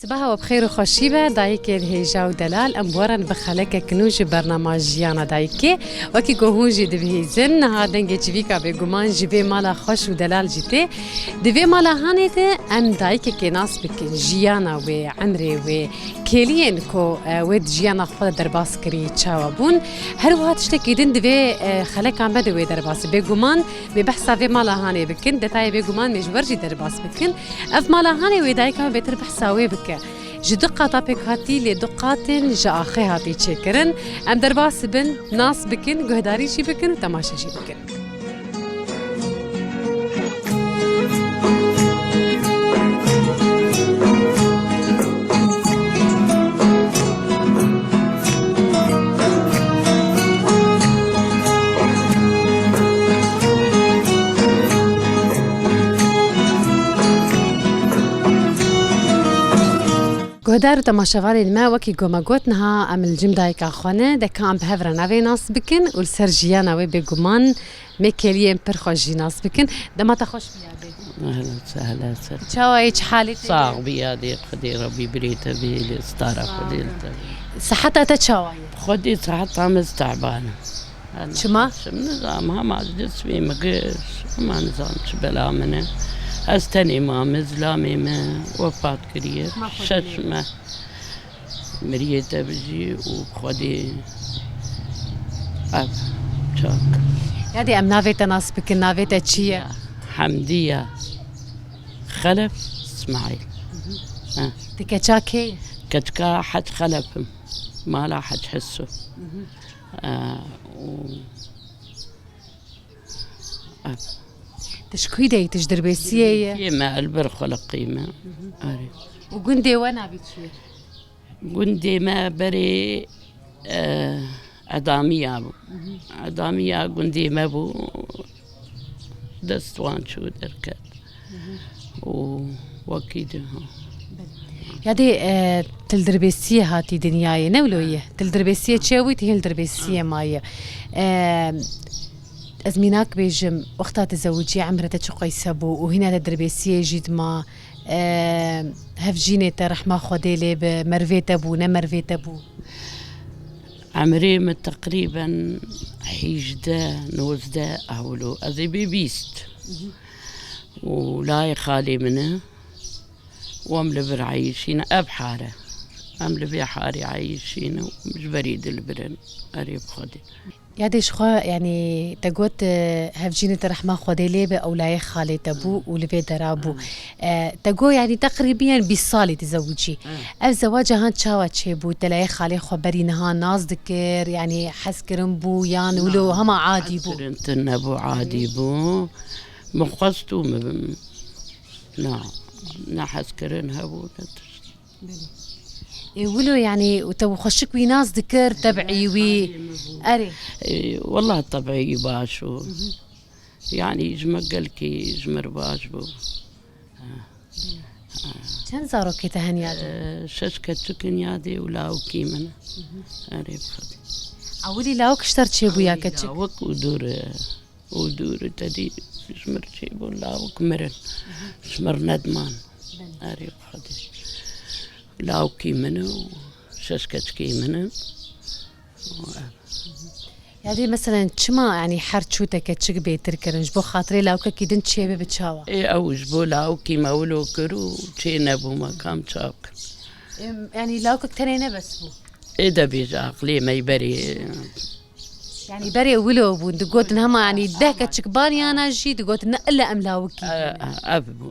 صباح وبخير وخوشيبة دايكي الهيجا ودلال أمبورن بخلك كنوج برنامجيانا دايكي وكي كوهوجي دبهيزن هادن جيتشفيكا بيقومان جيبي مالا خوش ودلال جيتي دبي مالا هانيتي أم دايكي كناس بكن جيانا وعمري وكيلين كو ود جيانا خود درباس كري تشاوبون هروها تشتكيدن دبي خلك عم بدوي درباس بيقومان ببحثا في مالا هاني بكن دتاي بيقومان مجبرجي درباس بكن أف مالا هاني ويدايكا بيتربح ساوي بكن جي دقة طابق هاتي لدقات جا آخي هاتي تشكرن ام درباس بن ناس بكن قهداري شي بكن وتماشا شي بكن قهدار تماشاوالي الماء وكي قوما قوتنها ام الجيم دايكا خوانه دكا ام بهفرا نافي ناس بكن والسرجيانا وي بيقومان ميكيليين برخوجي ناس بكن دما تخوش بيادي اهلا وسهلا سر تشاوا ايش حالتي صاغ بيادي خدي ربي بريتا بي الاستارة خدي صحتها تتشاوا خدي صحتها مستعبانة شما؟ شو نظامها ما جسمي مقش ما نظام شبلا منه استني ما زلامي ما وفات كريه ششمه مريته بجي وخدي اب شاك يادي ام نافيتا ناس بكن نافيتا تشيا حمدية خلف اسماعيل تكتشاكي كتكا حد خلفهم ما لا حد حسه تشكويدي تجدر بيسيه قيمة البر خلق قيمة أري وقندي وانا بتشوي قندي ما بري عدامية أبو عدامية قندي ما بو دستوان شو دركت وكيده يادي تلدربيسيه هاتي دنياي نولويه تلدربيسيه تشوي تلدربيسيه مايه أزميناك بيجم وقتها تزوجي عمرها تشقي سبو وهنا تدربيسيه جد ما هفجيني رحمة خديلي بمرفي تبو نمرفي تبو عمري تقريبا حيجدا نوزدا أولو أزي بيست ولا خالي منه وامل عايشين أبحاره أمل بحاري عايشين ومش بريد البرن قريب خدي يادي شخوا يعني تقوت هفجيني ترحمة خديلي بأولاي خالي تبو ولبي درابو تقو يعني تقريبا بالصالي تزوجي الزواج هان شاوة تشيبو تلاقي خالي خبري نها ناس ذكر يعني حسكرن بو يعني ولو هما عادي بو حسكرن بو عادي بو مقصتو نعم نحسكرن هبو يقولوا يعني وتو خشك وي ناس ذكر تبعي وي أري والله طبعي باشو يعني يجمقلكي يجمر باشبو كم زارو كي تهنيادي ششكة تكن يادي ولا وكيمن أري بخدي أولي لاوك اشترت شيبو يا كتشك لاوك ودور تدي يجمر شيبو لاوك مرن يجمر ندمان أري بخدي لاوكي منه ششكتكي منه يعني مثلا شما يعني حرت شو تكتشك بيتركرن جبو خاطري لاوكا كي دنت شيبه بتشاوا اي او جبو لاوكي مولو كرو تشي نبو ما كام تشاك يعني لاوكا تنينه بس بو اي ده بيجا عقلي ما يبري يعني بري ولو بو دقوت انهما يعني دهكتشك باني انا جي دقوت نقله ام لاوكي ابو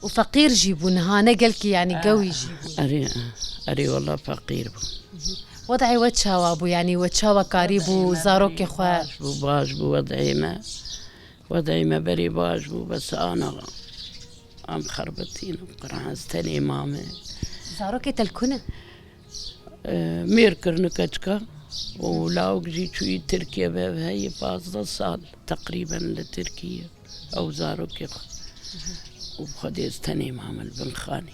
وفقير جيبون ها نقلكي يعني قوي جيبون أري والله فقير بو وضعي وتشاوا بو يعني وتشاوا قريبو زاروكي خوا باش بو وضعي ما بري باش بو بس أنا أم خربتين قرعان استني مامي زاروكي تلكونه ميركر نكتشكا ولاوك جي شوي تركيا بهاي 15 سال تقريبا لتركيا أو زاروكي وخدي استني معمل بن خاني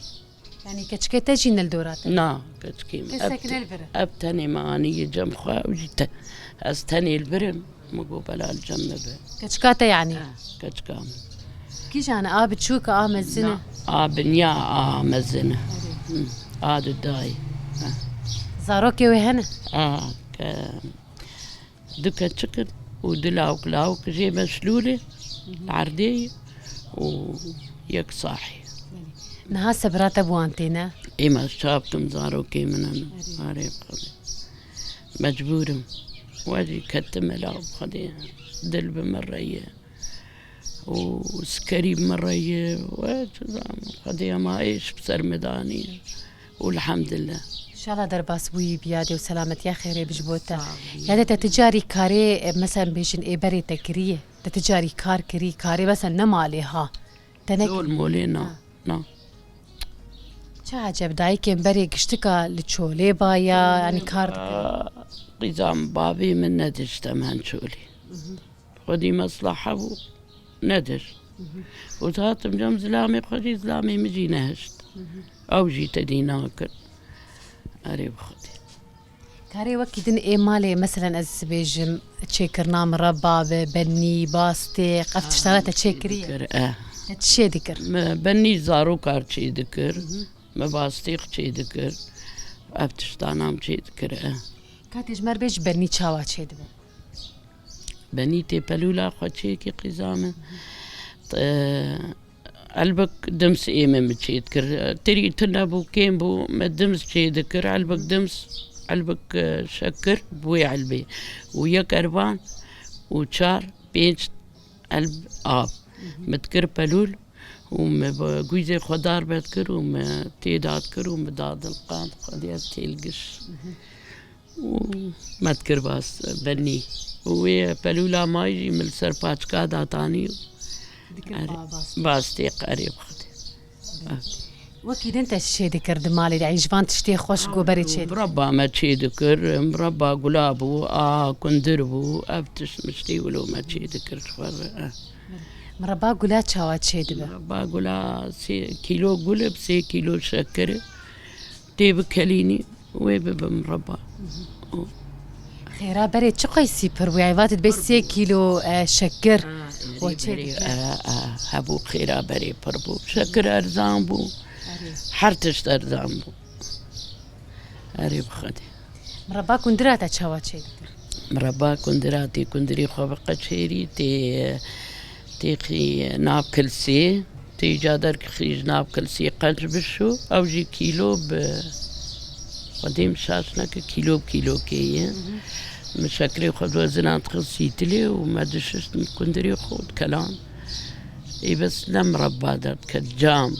يعني كتشكي تجي الدورات نا كتشكي تسكن البرن أبتني معاني جم خوا وجيت استني البرن مقوبل الجنب كتشكاتا يعني كتشكام كيش أنا بتشوكا مزنة بنيا مزنة عاد الداي زاروكي وهنا ك دكا تشكن ودلاوك لاوك جي مشلولة العردية ويك صاحي نها سبرات ابوانتينا إما شابكم زاروكي من عريب خدي مجبورم واجي كتم لعب خدي دلب مرية وسكري مرية وجزام خدي ما إيش بسر ميداني والحمد لله ان شاء الله درباس بوي بيادي وسلامة يا خيري بجبوتا يعني تتجاري كاري مثلا بيجن إبري تكريه تتجاري كار كري كاري مثلا نمالي ها دول مولينا نعم شو عجب دايك بري قشتكا لتشولي بايا يعني كار قزام بابي من ندش تمهن شولي خدي مصلحة ندش وتهاتم جم زلامي خدي زلامي مجي نهشت أو جي تدي ناكل أريب خدي كاري وكيدن إيه مالي مثلا از بيجم تشيكرنا مربى بني باستي قفت اشتغلت تشيكرية تشي ذكر بني زارو كار تشي ذكر ما باستيق تشي ذكر أبتشتانام تشي ذكر كاتي جمر بيج بني تشاوا تشي ذكر بني تي بلولا خدشي كي قزامة علبك دمس إيمن بتشي ذكر تري تنبو كيمبو ما دمس تشي ذكر علبك دمس علبك شكر بوي علبي وياك أربان وشار بينش علب آب متكر بلول ومجوزي خضار بتكر ومتيدات كر ومداد القان خديت تيلقش وما تكر باس بني ويا بلولا ما يجي من سرباتش كادا تاني باستي قريب خدي وكيد انت شي ذكر دمالي يعني جبان تشتي خوش قبري تشي مربى ما تشي ذكر مربى قلابو كندربو ابتش مشتي ولو ما تشي ذكر مربى قلات شاوات شي دبا مربى قلا كيلو قلب 6 كيلو شكر تيب كليني ويب مربى خيرا بري تشقي سيبر ويعيبات تبي 6 كيلو شكر وتشي هبو خيرا بري بربو شكر ارزامبو حرتش ارزامبو أريب خدي مربى كندرات شاوات شي مربى كندراتي كندري خبقة شيري تيخي ناب كلسي تي جادر خيج ناب كلسي قنج بشو أو جي كيلو قديم شاشنا كيلو بكيلو كي مشاكري خد وزنان تخصيتلي وما دشش كندري خود كلام اي بس لم ربى دات كجام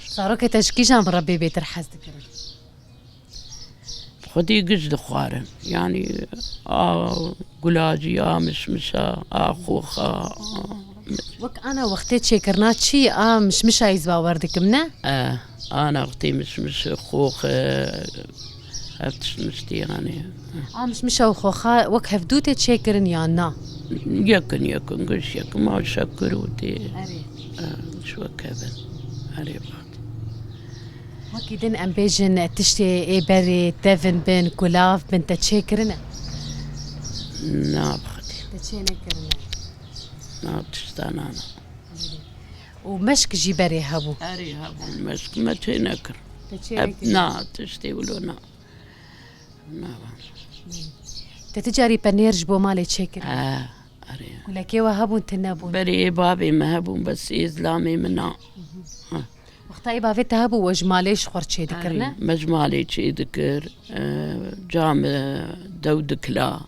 صاروا كتشكيجا مربي بيت الحز ذكر خدي قجد خوارن يعني قلاجي مشمشة خوخة وك أنا وقتي شكرنات شي مش عايز باوردك منا أنا وقتي مش خوخ هفتش مشتي يعني مش وخوخة وك هفدوتي تشكرن يانا يكن قش يكن ما شكر ودي شو كبن أريب وكيدن أم بيجن تشتي إيه بري تفن بين كلاف بين تشكرنا نعم خدي تشكرنا نعم تشتانا أنا ومشك جيبري هبو أري هبو مشك ما تشينكر نعم تشتي ولو نعم تتجاري بنير جبو مالي تشكر أري ولا كيوا هبون تنابون بري بابي ما هبون بس إسلامي منا وقتها بابي تهبو وجماليش خور تشي ذكرنا مجمالي تشي ذكر جامع دود كلا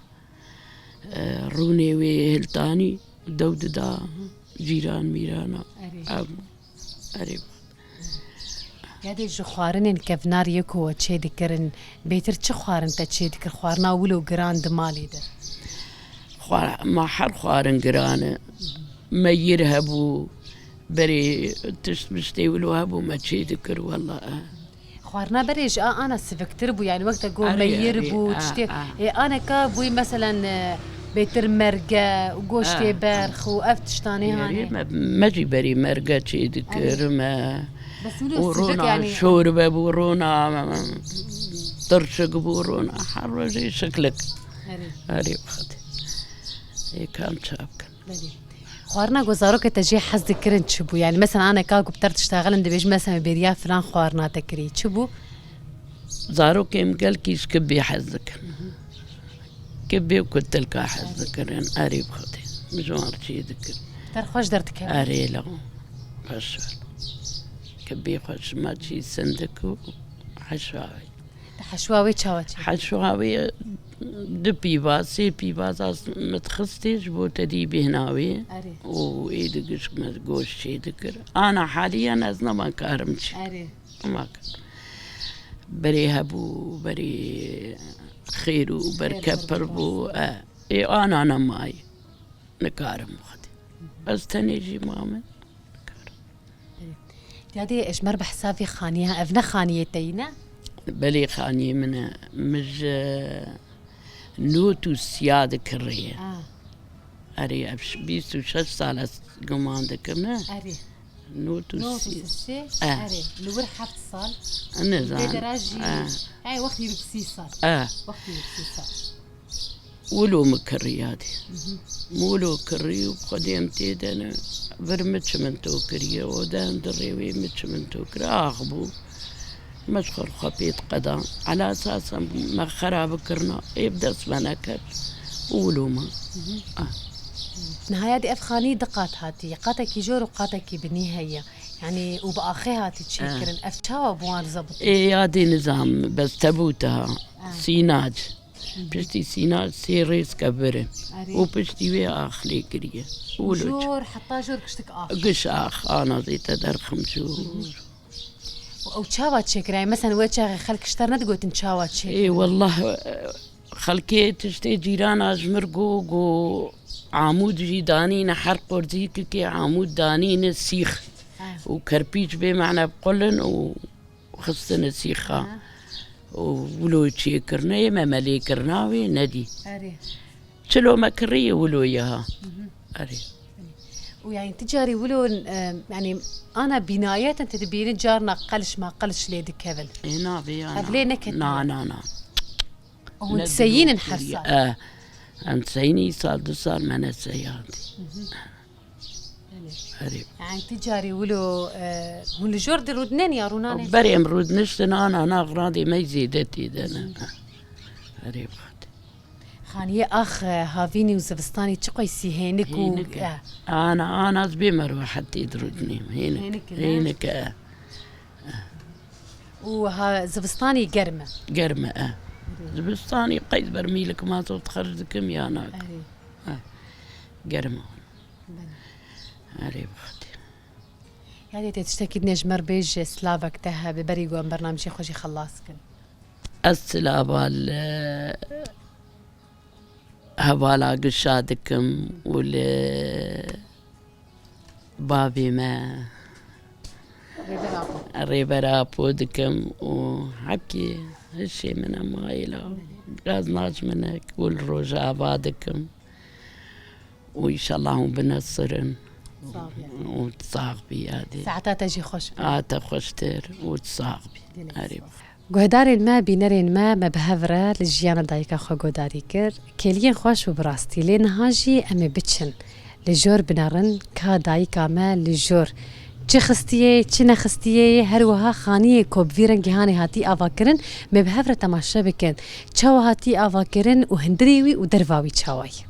روني وهلتاني دود دا جيران ميرانا أريب يادي جو خوارن كفنار يكو تشي ذكرن بيتر تشي خوارن تشي ذكر خوارنا ولو جراند مالي ده خوار ما حر خوارن جرانه ما يرهبوا بري تشتي ولو هبوا ما تشي ذكر والله خوارنا بريج انا سفكتر بو يعني وقت اقول مير بو تشتي انا كابوي مثلا بيتر مرقة وقوشتي برخ وافتشتاني هاني ما جي بري مرقة تشي ذكر ما ورونا يعني شوربة بورونا ترشق بورونا حر زي شكلك هريب خدي هي كان شابك خوارنا گزارو که تجی حز دکرن چی بو یعنی مثلا أنا كاكو بتر تشتغلن دبيج مثلا بريا فلان خوارنا تكري چی بو؟ زارو كيم قال كيش كبي حزك كبي وكنت لك حزك يعني قريب خدي مجوار شي ذكر تر خوش درتك أري له خوش كبي خوش ما شي صندوق حشواوي حشواوي چاوچی حشواوي دو بيباسي بيباس متخصتيش بو تدي بهناوي أري وإيدقش متقوش شي ذكر أنا حاليا أزنا ما كارمش أري ما كارم بري هبو بري خيرو بركبر بو إيه أنا ماي نكارم خدي بس تنيجي مامن تادي إيش مر بحسابي خانيها أفنا خانية تينا بلي خاني من مج نوتو سيادة كرية أري أبش بيسو شش سالة قمان دكمنا أري نوتو سي أري لور حفت صال النظام بدراجي هاي وقتي بكسي صال وقتي بكسي صال ولو مكرياتي مولو كري وقديم تيدنا برمتش من توكرية ودان دريوي متش من توكري أخبو مشخر خبيط قدام على أساس ما خراب كرنا يبدأ اسمناكر ولوما نهاية دي أفخاني دقات هاتي قاتكي جور وقاتكي بالنهاية يعني وبآخي هاتي تشكرن أفتشاوا بوان زبط إيه هذه نظام بس تبوتها سيناج بشتي سيناج سيريس كبرن وبشتي ويا أخلي كريه جور حتى جور كشتك آخ قش آخ أنا زيت درخم جور أو تشاوا تشكر يعني مثلا وجه خلك اشترنا تقول تنشاوا تشكر إيه والله خلكي تشتي جيران أجمرقو جو عمود جيداني نحر قرزيك كي عمود داني نسيخ وكربيج بمعنى بقلن وخصنا السيخة ولو تشيكرنا يما مليكرناوي ندي شلو مكرية ولو ياها أري ويعني تجاري ولو يعني أنا بنايات أنت تبين جارنا قلش ما قلش ليدي كابل إيه نابي أنا قبلين نكت نا وانت سيين نحسا أنت سيني صار صار من السيارتي قريب يعني تجاري ولو هون الجورد رودنين يا روناني بري امرود نشتن أنا أغراضي ما يزيدتي دنا قريب خانية أخ هافيني وزبستاني تشقي سيهينك أنا أزبي مروح حتى يدرودني هينك وها زبستاني قرمة زبستاني قيد برميلك ما تخرج كم يا ناك قرمة قريب أختي يعني تشتكي نجمر بيج سلافك تها ببري قوان برنامجي خوشي خلاص كن السلابة هوالا قشادكم بابي ما ريبرابو دكم وحكي هالشي من أمايلا غازناج منك والرجاء بعدكم وإن شاء الله هم بنصرن وتصاغبي هذه ساعتها تجي خوش خوشتر وتصاغبي قريب گهدارین ما بینرین ما بهفره لجیان دایکا خو گهداری کر کلیین خوش و براستی لین هاجی امی بچن لجور بنارن کا دایکا ما لجور چه خستیه چه نخستیه هر وها خانیه کوب ویرن گهانی هاتی آوا کرن مبهفره تماشا بکن چاو هاتی آوا کرن و هندریوی و درواوی چاوی